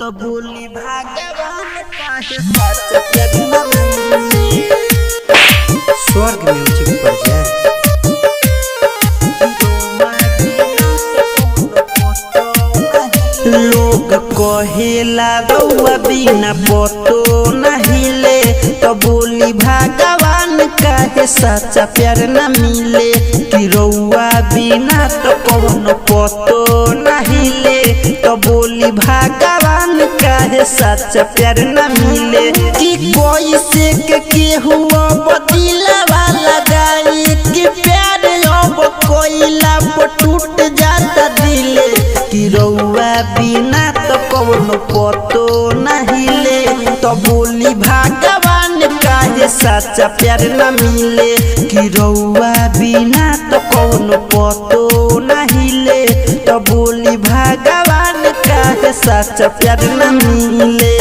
तो बोली भगवान काहे सच प्यार न मिले। स्वर्ग म्यूजिक पर जाए। लोग कहेला रउआ बिना पतो नहीं ले, तो बोली भगवान काहे सच्चा प्यार न मिले। कि रउआ बिना तो कौन पतो नहीं ले, तो बोली भगवान काहे सच्चा प्यार न मिले। कि कोई से के केहू बदिलवा लगाई, कि प्यार अब कोइला पर टूट जाता दिले। कि रउआ बिना तो कौन पतो नहीं ले, तो बोली भगवान काहे सच्चा प्यार न मिले। कि रउआ बिना तो कौन पतो नहीं ले, तो बोली भगवान काहे सच्चा प्यार न मिले।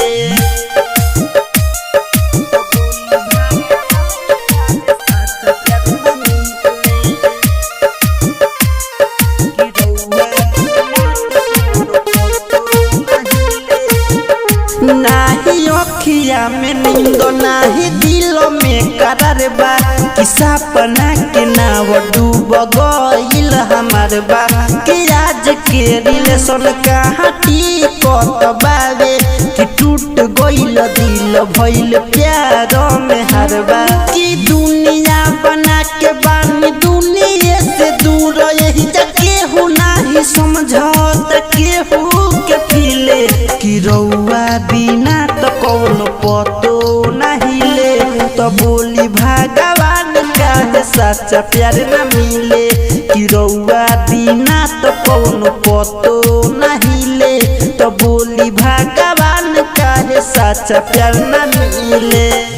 नाही अखिया में नींद नाही दिल में करार बा, कि सपना के नाव डूब गइल हमार बा। कि आज के रिलेशन कहाँ टिकत बावे, कि टूट गइल दिल भइल प्यार में हार बा। कि दुनिया बना के बानी दुनिया से दूर, यही केहू नाही समझत केहू के फिले। कि रउआ बिना तो कौन पतो नहीं ले, तो बोली भगवान काहे सच्चा प्यार न मिले। कि रउआ बिना तो कौन पतो नहीं ले, तो बोली भगवान काहे सच्चा प्यार न मिले।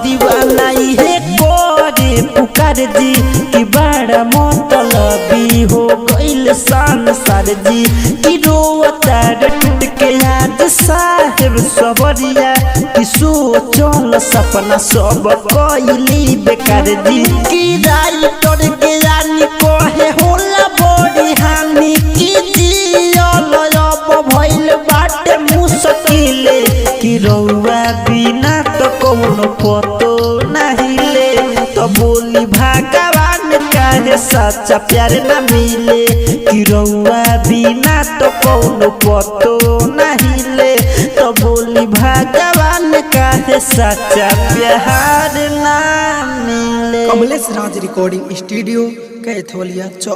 दीवाना हे कोरे पुकार जी, कि बड़ा मतलबी हो गइल संसार जी। कि रोता टूट के आज साहेब सबरिया, कि सोचल सपना सब कइली बेकार जी। कि राइटर के जानी कहे होला बड़ी हानि, कि जियल अब भइल बाटे मुश्किले। कि रउआ बिना तो कौन पतो नहीं ले, तो बोली भगवान काहे सच्चा प्यार न मिले। कि रउआ बिना तो कौन पतो नहीं ले, तो बोली भगवान काहे सच्चा प्यार न मिले। कमलेश राज रिकॉर्डिंग स्टूडियो कैथोलिया चौक।